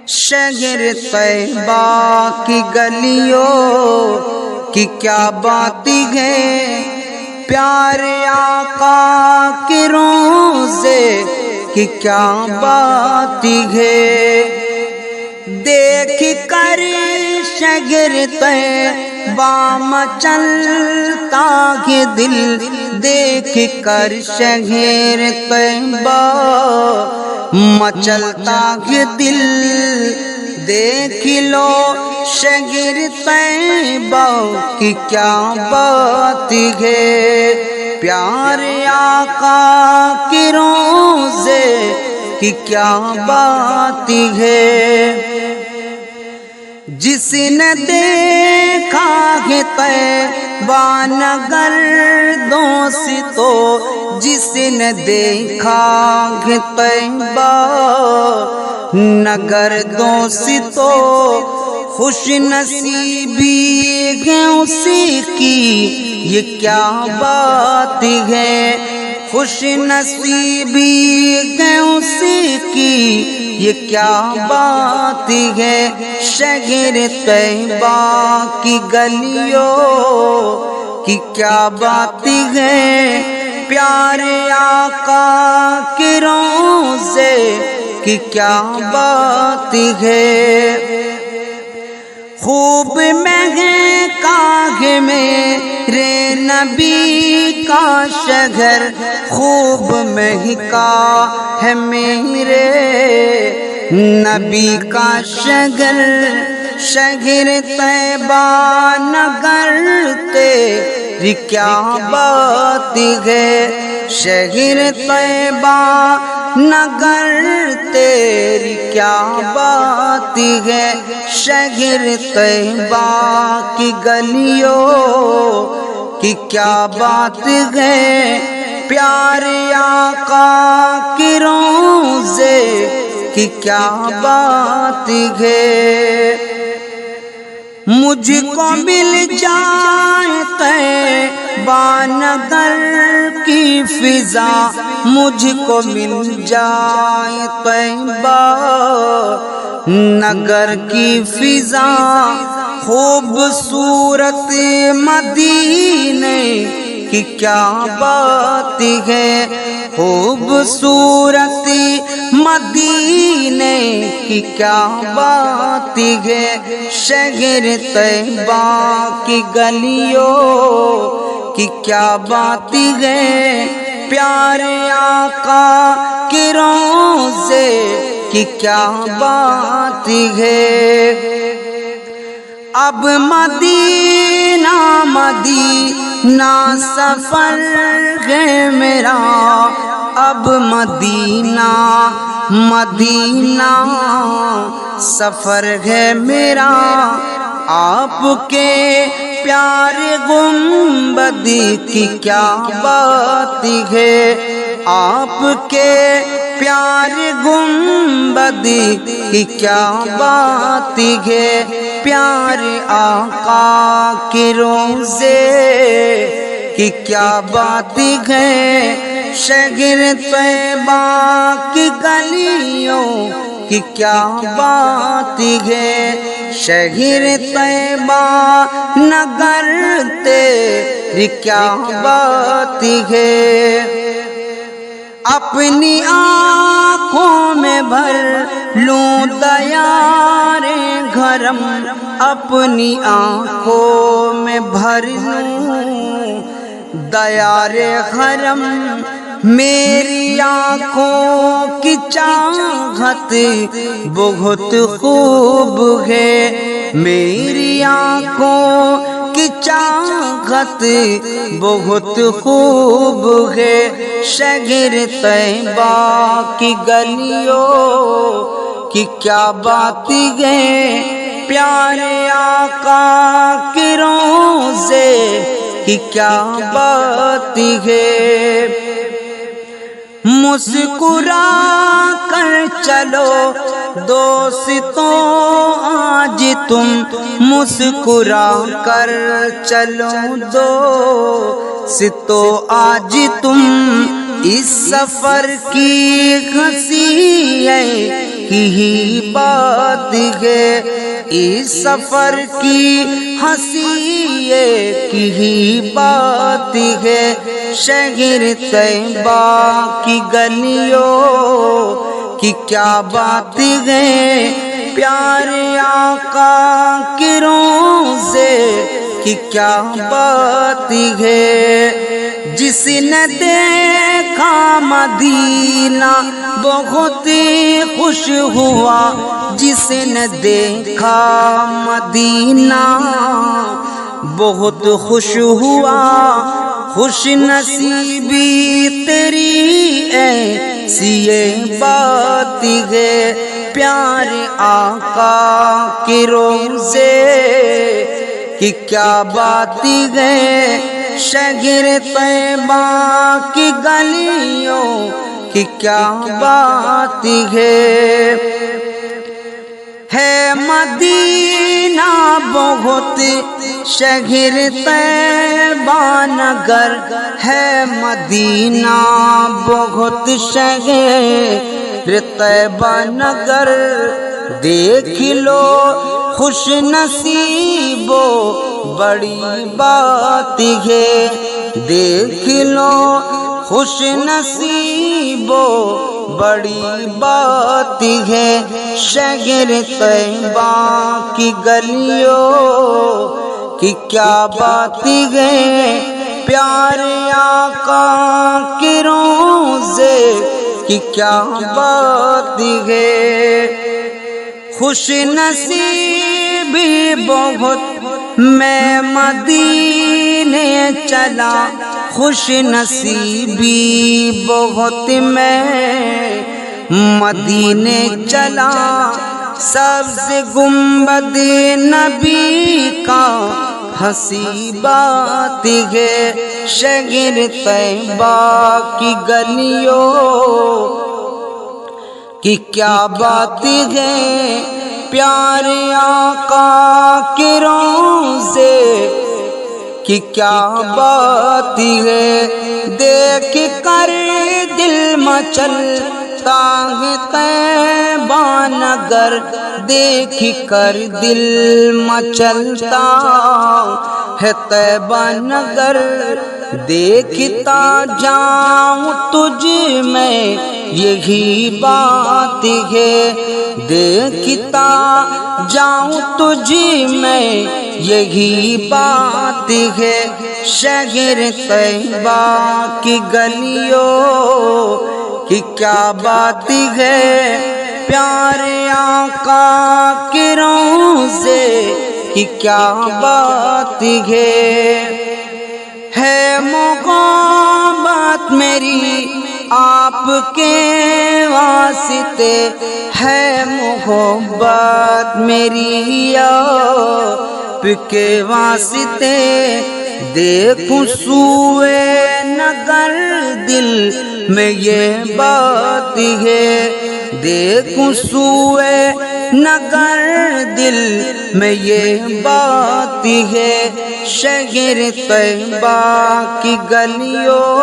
شہر طیبہ کی گلیوں کی کیا باتیں ہے، پیارے آقا کے روضے کی کیا باتیں ہے۔ دیکھ کر شہر طیبہ مچلتا ہے دل، دیکھ کر شہر طیبہ مچلتا ہے دل، دیکھ لو شہر طیبہ کی کیا بات ہے، پیارے آقا کے روضے کی کیا بات ہے۔ جس نے دیکھا ہے طیبہ نگر دوستو، جس نے دیکھا ہے طیبہ نگر دوستو، خوش نصیبی ہے اسی کی یہ کیا بات ہے، خوش نصیبی ہے اسی کی یہ کیا بات ہے۔ شہر طیبہ کی گلیوں کی کیا بات ہے، پیارے آقا کے روضے کی کیا بات ہے۔ خوب مہکا ہے میرے نبی کا شہر، خوب مہکا ہے میرے نبی کا شہر، شہر طیبہ نگر تیری کیا بات ہے، شہر طیبہ نگر تیری کیا بات ہے۔ شہر طیبہ کی گلیوں کی کیا بات ہے، پیارے آقا کے روضے کی کیا بات ہے۔ مجھ کو مل جائے طیبہ نگر کی فضا، مجھ کو مل جائے طیبہ نگر کی فضا، خوبصورت مدینے کی کیا بات ہے، خوبصورت مدینے کی کیا بات ہے۔ شہر طیبہ کی گلیوں کی کیا بات ہے، پیارے آقا کے روضے کی کیا بات ہے۔ اب مدینہ مدینہ سفر ہے میرا، اب مدینہ مدینہ سفر ہے میرا، آپ کے پیارے گنبد کی کیا بات ہے، آپ کے پیارے گنبد کی کیا بات ہے، پیارے آقا کے روضے کی کیا بات ہے۔ شہر طیبہ کی گلیوں کی کیا بات ہے، شہر طیبہ نگر تیری کیا بات ہے۔ اپنی آنکھوں میں بھر لوں دیار گھرم، اپنی آنکھوں میں بھر لوں دیار حرم، میری آنکھوں کی چاہت بہت خوب ہے، میری آنکھوں کی چاہت بہت خوب ہے۔ شہر طیبہ کی گلیوں کی کیا بات ہے، پیارے آقا کے روضے کی کیا بات ہے۔ مسکرا کر چلو دوستو آج تم، مسکرا کر چلو دوستو آج تم، اس سفر کی ہنسی ہے کی ہی بات ہے، اس سفر کی ہنسی ایک ہی بات ہے، شہر طیبہ کی گلیوں کی کیا بات ہے، پیارے آقا کے روضے کی کیا بات ہے، جس نے دیکھا مدینہ بہت خوش ہوا، جس نے دیکھا مدینہ بہت خوش ہوا، خوش نصیبی تیری ایسی یہ بات ہے، پیارے آقا کے روضے کی کیا بات ہے، شہر طیبہ کی گلیوں کی کیا بات ہے مدینہ بہت شہر طیبہ نگر ہے، مدینہ بہت شہر طیبہ نگر، دیکھ لو خوش نصیبو بڑی بات ہے، دیکھ لو خوش نصیبو بڑی بات ہے، شہر طیبہ کی گلیوں کی کیا بات ہے، پیارے آقا کے روضے کی کیا بات ہے، خوش نصیبی بہت میں مدینے چلا، خوش نصیبی بہت میں مدینے چلا، سبز گنبد نبی کا ہنسی بات ہے، شہر طیبہ کی گلیوں کی کیا بات ہے، پیارے آقا کے روضے کی کیا بات ہے، دیکھ کر دل مچلتا ہے طیبہ نگر، دیکھ کر دل مچلتا ہے طیبہ نگر، دیکھتا جاؤں تجھ میں یہی بات ہے، دیکھتا جاؤں تجھ میں یہی بات ہے، شہر طیبہ کی گلیوں کی کیا بات ہے، پیارے آقا کے روضے کی کیا بات ہے محبت میری آپ کے واسطے، ہے محبت میری آپ کے واسطے، دیکھوں سوئے نگر دل میں یہ بات ہے، دیکھوں سوئے نگر دل میں یہ بات ہے، شہر طیبہ کی گلیوں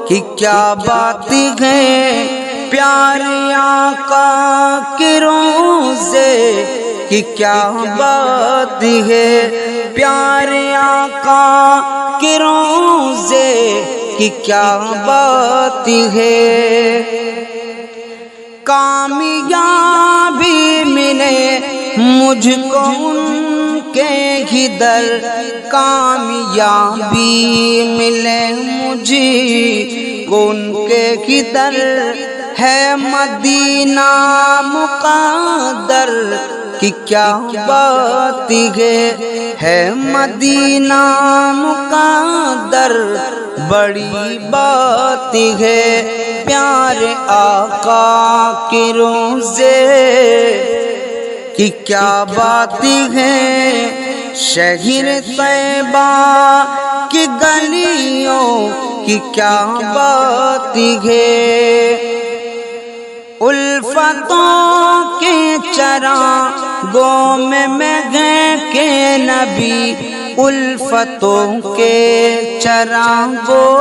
کی کیا بات ہے، پیارے آقا کے روضے کی کیا بات ہے، پیارے آقا کے روضے کی کیا بات ہے، کامیابی ملے مجھ کو ان کے ہی در، کامیابی ملے مجھے کو ان کے ہی در، ہے مدینہ مقدر کی کیا بات ہے مدینہ مقدر بڑی بات ہے، پیارے آقا کے روضے کی کیا بات ہے، شہر طیبہ کی گلیوں کی کیا بات ہے، الفتوں کے چراغوں میں مہک کے نبی، الفتوں کے چراغوں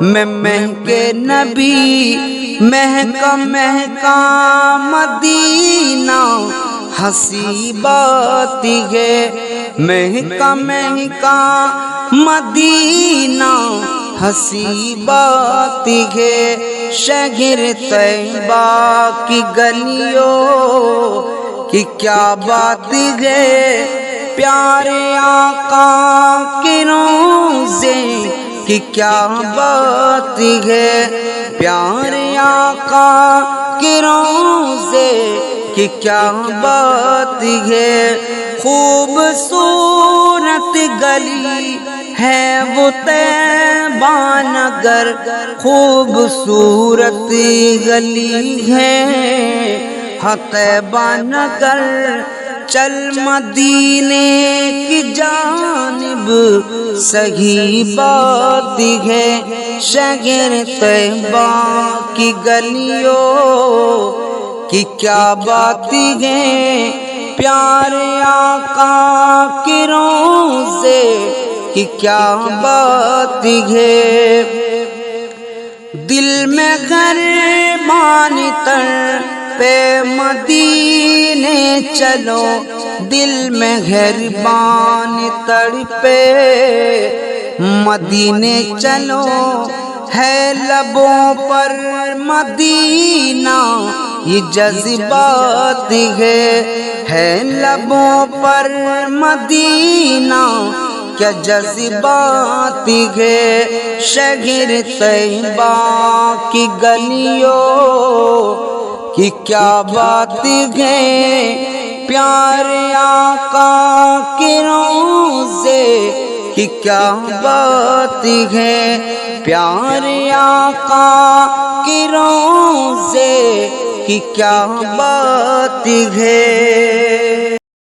میں مہک نبی، مہکا مہکا مدینہ ہنسی بات ہے، مہکا مہکا مدینہ ہنسی بات ہے، شہر طیبہ کی گلیوں کی کیا بات ہے، پیارے آقا کے روضے کی کیا بات ہے، پیارے آقا کے روضے کی کیا بات ہے، خوبصورت گلی ہے وہ طیبہ نگر، خوبصورت گلی ہے ہاں طیبہ نگر، چل مدینے کی جانب صحیح بات ہے، شہر طیبہ کی گلیوں کی کیا بات ہے، پیارے آقا کے روضے کی کیا بات ہے، دل میں گھر مانتر پہ مدینے چلو، دل میں گھربان تڑپے مدینے چلو، ہے لبوں پر مدینہ یہ جذبات ہے لبوں پر مدینہ کیا جذبات ہے، شہر طیبہ کی گلیوں کی کیا بات ہے، پیارے آقا کے روضے کی کیا بات ہے، پیارے آقا کے روضے کی کیا بات ہے۔